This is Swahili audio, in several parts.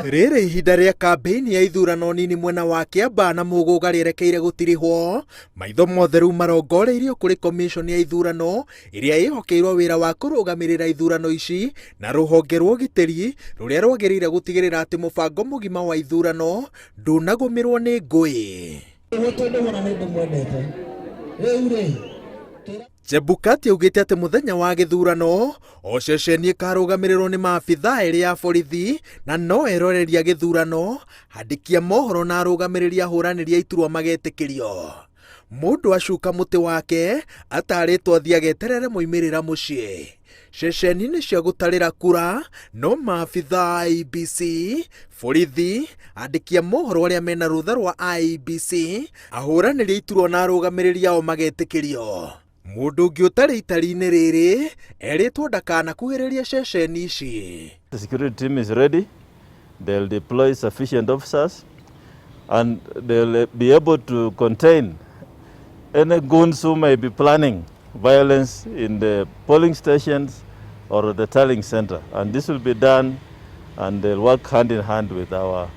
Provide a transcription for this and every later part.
Rĩrĩ ihinda rĩa kambĩini ya ithurano nini mwena wa Kĩamba na Muguga rĩerekeire gũtirihwo, maitho mothe rĩu marongoreirio kũrĩ komishoni ya ithurano ĩrĩa ĩhokeirwo wĩra wa kũrũgamĩrĩra ithurano ici na rũhonge rwa ũgitĩri rũrĩa rwagĩrĩire gũtigĩrĩra atĩ mũbango mũgima wa ithurano ndũnagũmĩrwo nĩ ngũĩ. Chebukati augĩte atĩ mũthenya wa gĩthurano o ceceni ĩkarũgamĩrĩrwo nĩ maabithaa erĩ ya borithi na no eroreria gĩthurano, andĩki a mohoro na arũgamĩrĩri ahũranĩri a iturwa magetĩkĩrio. Mũndũ acuka mũtĩ wake atarĩtwo athiĩ ageterere maumĩrĩra mũciĩ. Ceceni-inĩ cia gũtarĩra kura no maabithaa a IEBC, borithi, andĩki a mohoro arĩa mena rũtha rwa IEBC, ahũranĩri a iturwa na arũgamĩrĩri ao magetĩkĩrio. Mũndũ ũngĩ ũtarĩ itari-inĩ rĩrĩ erĩtwo ndakanakuhĩrĩrie ceceni ici. The security team is ready. They'll deploy sufficient officers and they'll be able to contain any goons who may be planning violence in the polling stations or the tallying center. And this will be done and they'll work hand in hand with our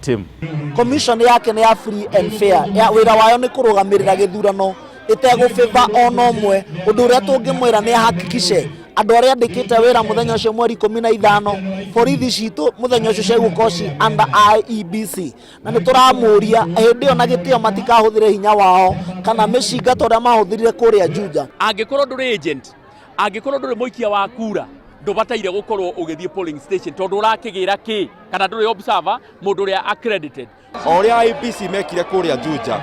team. Commission yake ni ya free and fair. Wĩra wayo nĩ kũrũgamĩrĩra gĩthurano itegũbĩba ona ũmwe. Ũndũ ũrĩa tũngĩmwĩra nĩ ahakikishe andũ arĩa andĩkĩte wĩra mũthenya ũcio mweri 15 borithi citũ mũthenya ũcio cigũkorwo ci under IEBC, na nĩ tũramũria hĩndĩ ĩyo na gĩtĩo matikahũthĩre hinya wao kana mĩcinga torĩa mahũthĩrire kũrĩa Juja. Angĩkorwo ndũrĩ agent, angĩkorwo ndũrĩ mũikia wa kura, ndũbataire gũkorwo ũgĩthiĩ polling station tondũ ũrakĩgĩra kĩ kana ndũrĩ observer mũndũ ũrĩa accredited. O ũrĩa IEBC mekire kũrĩa Juja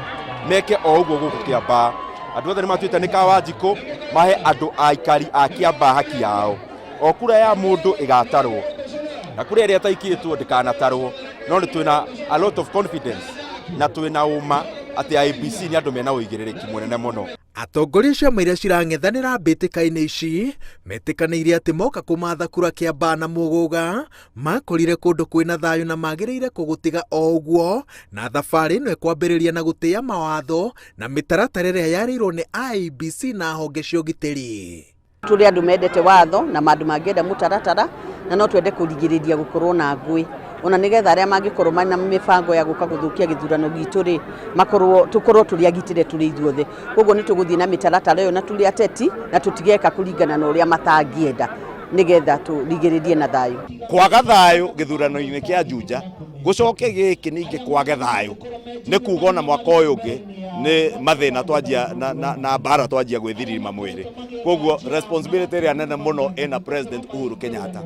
meke o ũguo gũkũ Kĩamba. Andũ othe nĩ matuĩte nĩ kawanjikũ mahe andũ aikari a Kĩamba haki yao. O kura ya mũndũ ĩgatarwo na kura ĩrĩa ĩtaikĩtwo ndĩkanatarwo, no nĩ twĩna a lot of confidence na twĩna ũma atĩ IEBC nĩ andũ mena ũigĩrĩrĩki mũnene mũno. Atongoria ciama iria cirang'ethanĩra mbĩtĩka-inĩ ici metĩkanĩire atĩ moka kũmatha kura Kĩamba na Muguga makorire kũndũ kwĩna thayũ na magĩrĩire kũgũtiga o ũguo, na thabarĩ ĩno ĩkwambĩrĩria na gũtĩĩa mawatho na mĩtaratara ĩrĩa yarĩirwo nĩ IEBC na honge cia ũgitĩri. Tũrĩ andũ mendete watho na andũ mangĩenda mũtaratara na no twende kũrigĩrĩria gũkorwo na ngũĩ. Ona nĩgetha arĩa mangĩkorwo mena mĩbango ya gũka gũthũkia gĩthurano gitũ rĩ tũkorwo tũrĩ agitĩre tũrĩ ithuothe. Koguo nĩ tũgũthiĩ na mĩtaratara ĩyo na tũrĩ ateti na tũtigeka kũringana na ũrĩa matangĩenda nĩgetha tũrigĩrĩrie na thayũ. Kwaga thayũ gĩthurano-inĩ kĩa Juja gũcoke gĩkĩ ningĩ kwage thayũ nĩ kuuga na mwaka ũyũ ũngĩ nĩ mathĩna twanjia na mbara twanjia gwĩthirima mwĩrĩ. Koguo responsibility ĩrĩa nene mũno ĩna President Uhuru Kenyatta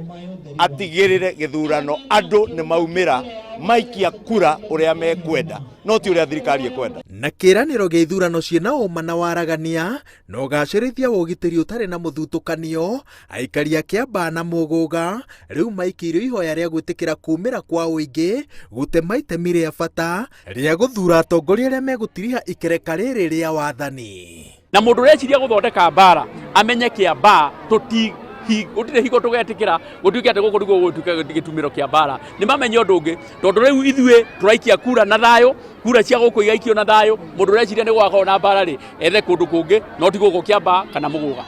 atigĩrĩre gĩthurano andũ nĩ maumĩra maikia kura ũrĩa mekwenda no ti ũrĩa thirikari ĩkwenda. Na kĩĩranĩro gĩa ithurano ciĩna ũma na waragania na ũgacĩrithia wa ũgitĩri ũtarĩ na mũthutũkanio, aikari a Kĩamba na Muguga rĩu maikĩirio ihoya rĩa gwĩtĩkĩra kumĩra kwa ũingĩ gũtema itemi rĩa bata rĩa gũthura atongoria arĩa megũtiriha ikereka rĩrĩ rĩa wathani. Na mũndũ ũreciria gũthondeka mbara amenye Kĩamba gũtirĩ hingo tũgetĩkĩra gũtuĩke atĩ gũkũ nĩguo gũtuĩke gĩtumĩro kĩa mbara. Nĩ mamenye ũndũ ũngĩ tondũ rĩu ithuĩ tũraikia kura na thayũ, kura cia gũkũ igaikio na thayũ, mũndũ ũreciria nĩ gũgakorwo na mbara rĩ ethe kũndũ kũngĩ no ti gũkũ Kĩamba kana Muguga.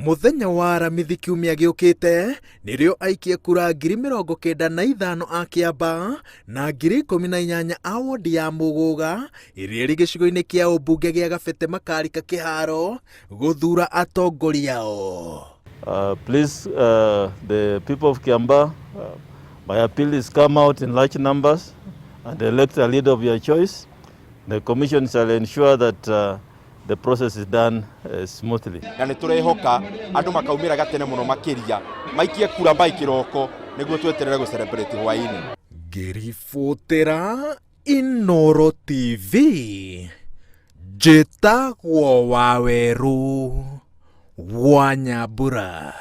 Mũthenya wa aramithi kiumia gĩũkĩte nĩrĩo aikia kura 95,000 a Kĩamba na 18,000 a wondi ya Muguga ĩrĩa ĩrĩ gĩcigo-inĩ kĩa ũmbunge gĩa Gabete makarika kĩharo gũthura atongoria ao. Please, the people of Kĩamba, my appeal is come out in large numbers and elect a leader of your choice. The commission shall ensure that the process is done smoothly. Na nĩ tũrehoka andũ makaumĩra gatene mũno makĩria maikie kura kĩroko nĩguo tweterere gũcelebrate hwaĩ-inĩ. Ngĩribotera Inooro TV njĩtagwo Wawerũ wa Nyambura.